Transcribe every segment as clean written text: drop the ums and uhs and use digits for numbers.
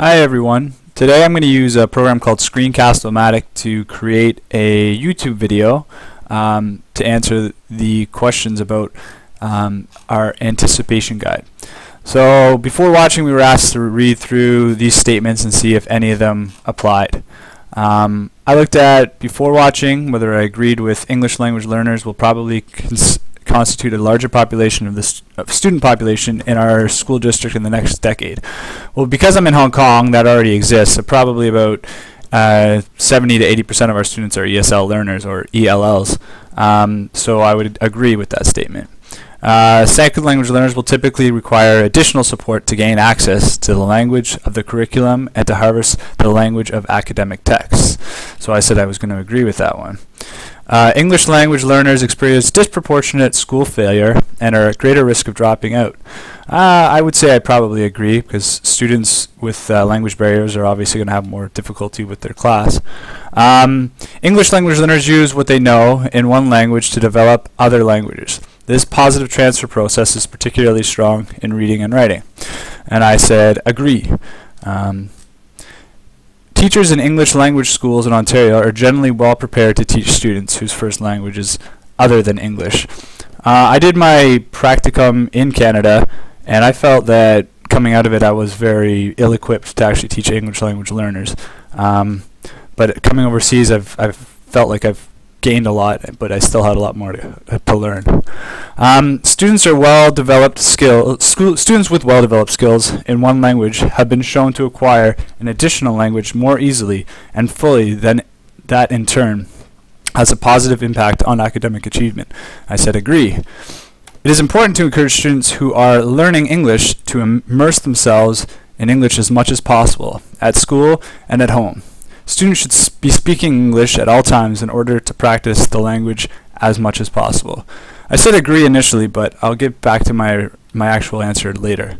Hi everyone. Today I'm going to use a program called Screencast-O-Matic to create a YouTube video to answer the questions about our anticipation guide. So before watching, we were asked to read through these statements and see if any of them applied. I looked at, before watching, whether I agreed with English language learners will probably constitute a larger population of the student population in our school district in the next decade. Well, because I'm in Hong Kong, that already exists. So probably about 70 to 80% of our students are ESL learners or ELLs. So I would agree with that statement. Second language learners will typically require additional support to gain access to the language of the curriculum and to harvest the language of academic texts. So I said I was going to agree with that one. English language learners experience disproportionate school failure and are at greater risk of dropping out. I would say I probably agree, because students with language barriers are obviously going to have more difficulty with their class. English language learners use what they know in one language to develop other languages. This positive transfer process is particularly strong in reading and writing. And I said agree. Teachers in English language schools in Ontario are generally well prepared to teach students whose first language is other than English. I did my practicum in Canada, and I felt that coming out of it I was very ill-equipped to actually teach English language learners. But coming overseas, I've felt like I've gained a lot, but I still had a lot more to learn. Students with well-developed skills in one language have been shown to acquire an additional language more easily and fully than that in turn has a positive impact on academic achievement. I said agree. It is important to encourage students who are learning English to immerse themselves in English as much as possible at school and at home. Students should be speaking English at all times in order to practice the language as much as possible. I said agree initially, but I'll get back to my actual answer later.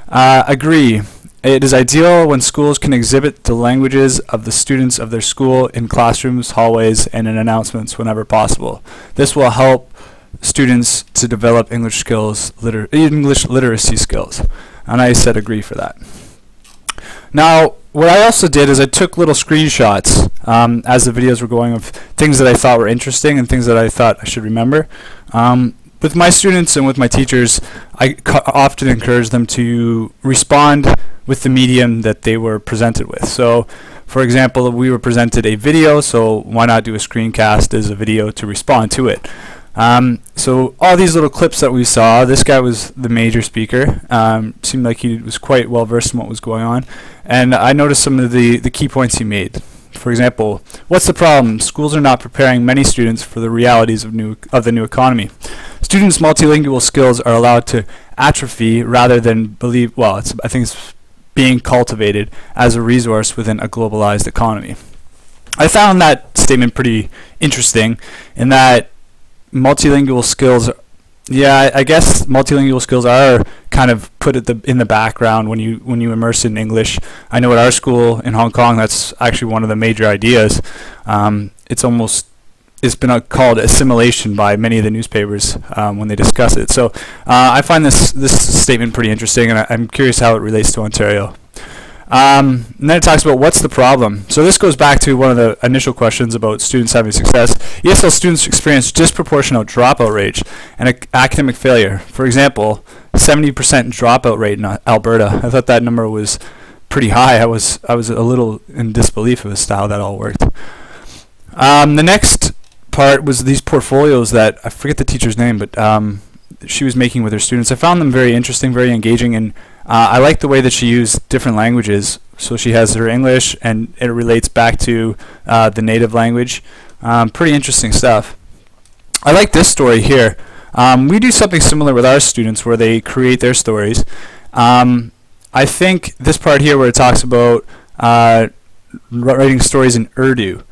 Agree. It is ideal when schools can exhibit the languages of the students of their school in classrooms, hallways, and in announcements whenever possible. This will help students to develop English literacy skills. And I said agree for that. Now, what I also did is I took little screenshots as the videos were going of things that I thought were interesting and things that I thought I should remember. With my students and with my teachers, I often encourage them to respond with the medium that they were presented with. So, for example, we were presented a video, so why not do a screencast as a video to respond to it? So all these little clips that we saw, this guy was the major speaker. Seemed like he was quite well versed in what was going on, and I noticed some of the key points he made. For example, what's the problem? Schools are not preparing many students for the realities of the new economy. Students' multilingual skills are allowed to atrophy rather than I think it's being cultivated as a resource within a globalized economy. I found that statement pretty interesting in that multilingual skills, I guess multilingual skills are kind of put in the background when you immerse in English. I know at our school in Hong Kong, that's actually one of the major ideas. It's been called assimilation by many of the newspapers when they discuss it. So I find this statement pretty interesting, and I'm curious how it relates to Ontario. And then it talks about what's the problem. So this goes back to one of the initial questions about students having success. ESL students experience disproportionate dropout rate and academic failure. For example, 70% dropout rate in Alberta. I thought that number was pretty high. I was a little in disbelief as to how that all worked. The next part was these portfolios that, I forget the teacher's name, but she was making with her students. I found them very interesting, very engaging, and I like the way that she used different languages. So she has her English, and it relates back to the native language. Pretty interesting stuff. I like this story here. We do something similar with our students where they create their stories. I think this part here where it talks about writing stories in Urdu.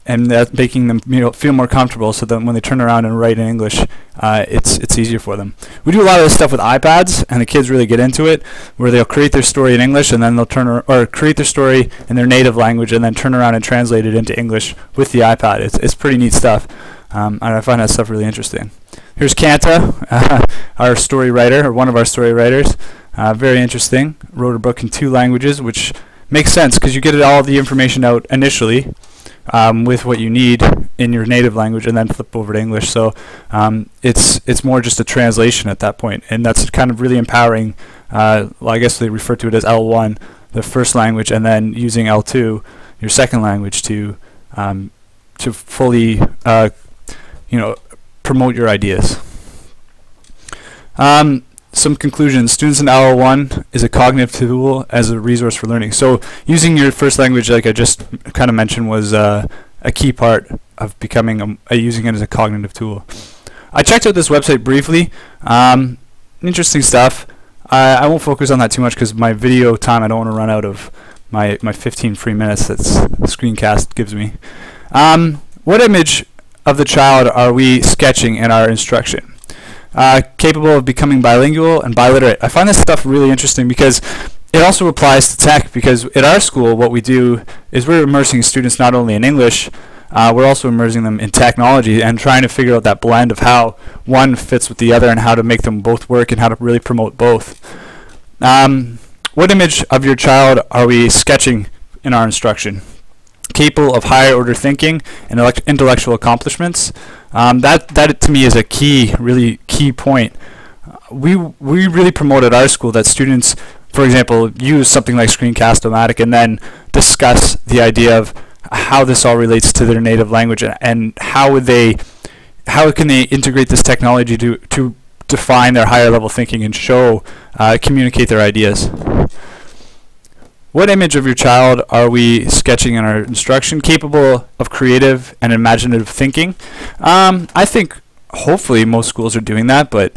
And that's making them feel more comfortable, so that when they turn around and write in English, it's easier for them. We do a lot of this stuff with iPads, and the kids really get into it, where they'll create their story in English, and then they'll create their story in their native language, and then turn around and translate it into English with the iPad. It's pretty neat stuff, and I find that stuff really interesting. Here's Kanta, our story writer, or one of our story writers. Very interesting. Wrote a book in 2 languages, which makes sense because you get all the information out initially with what you need in your native language and then flip over to English. So it's more just a translation at that point, and that's kind of really empowering. Well, I guess they refer to it as L1, the first language, and then using L2, your second language, to fully promote your ideas. Some conclusions. Students in L1 is a cognitive tool as a resource for learning. So using your first language, like I just kind of mentioned, was a key part of becoming using it as a cognitive tool. I checked out this website briefly. Interesting stuff. I won't focus on that too much because my video time, I don't want to run out of my 15 free minutes that screencast gives me. What image of the child are we sketching in our instruction? Capable of becoming bilingual and biliterate. I find this stuff really interesting because it also applies to tech, because at our school what we do is we're immersing students not only in English, we're also immersing them in technology and trying to figure out that blend of how one fits with the other and how to make them both work and how to really promote both. What image of your child are we sketching in our instruction? Capable of higher order thinking and intellectual accomplishments. That to me is a really key point. We really promote at our school that students, for example, use something like Screencast-O-Matic and then discuss the idea of how this all relates to their native language and how can they integrate this technology to define their higher level thinking and communicate their ideas. What image of your child are we sketching in our instruction? Capable of creative and imaginative thinking. I think hopefully most schools are doing that, but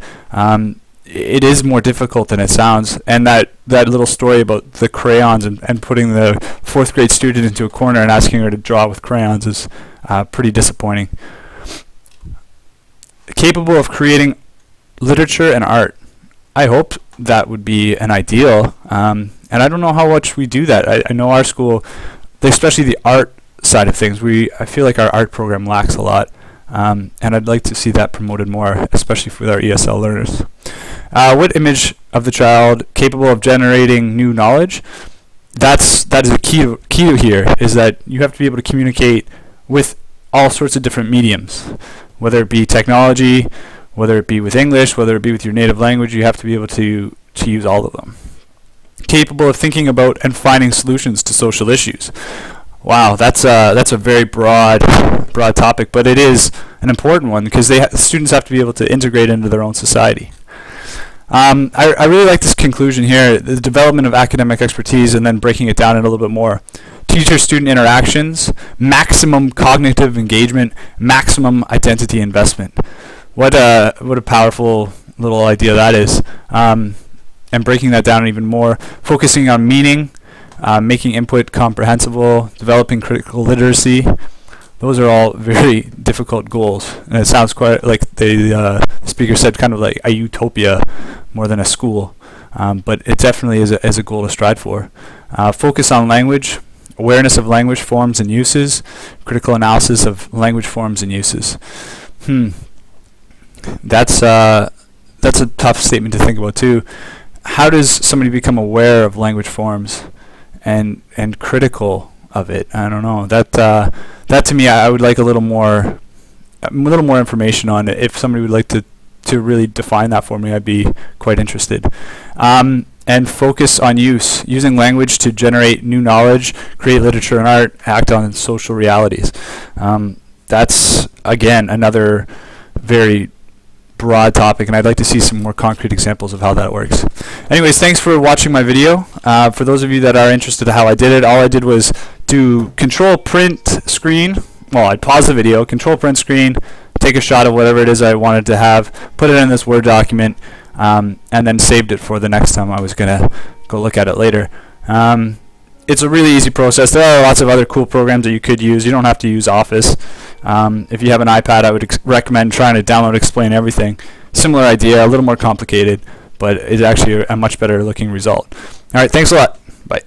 it is more difficult than it sounds. And that little story about the crayons and putting the 4th grade student into a corner and asking her to draw with crayons is pretty disappointing. Capable of creating literature and art. I hope that would be an ideal. And I don't know how much we do that. I know our school, especially the art side of things, I feel like our art program lacks a lot. And I'd like to see that promoted more, especially for our ESL learners. What image of the child capable of generating new knowledge? That is a key to here, is that you have to be able to communicate with all sorts of different mediums, whether it be technology, whether it be with English, whether it be with your native language. You have to be able to use all of them. Capable of thinking about and finding solutions to social issues. Wow, that's a very broad topic, but it is an important one because students have to be able to integrate into their own society. I really like this conclusion here, the development of academic expertise and then breaking it down in a little bit more. Teacher-student interactions, maximum cognitive engagement, maximum identity investment. What a powerful little idea that is. And breaking that down even more, focusing on meaning, making input comprehensible, developing critical literacy. Those are all very difficult goals, and it sounds quite like the speaker said, kind of like a utopia more than a school, but it definitely is a goal to strive for. Focus on language, awareness of language forms and uses, critical analysis of language forms and uses. That's a tough statement to think about too. How does somebody become aware of language forms and critical of it? I don't know. That to me, I would like a little more information on it. If somebody would like to really define that for me, I'd be quite interested. And focus on using language to generate new knowledge, create literature and art, act on social realities. That's again another very broad topic, and I'd like to see some more concrete examples of how that works. Anyways, thanks for watching my video. For those of you that are interested in how I did it, all I did was do control print screen. Well, I'd pause the video, control print screen, take a shot of whatever it is I wanted to have, put it in this Word document, and then saved it for the next time I was going to go look at it later. It's a really easy process. There are lots of other cool programs that you could use. You don't have to use Office. If you have an iPad, I would recommend trying to download Explain Everything. Similar idea, a little more complicated, but it's actually a much better looking result. All right, thanks a lot. Bye.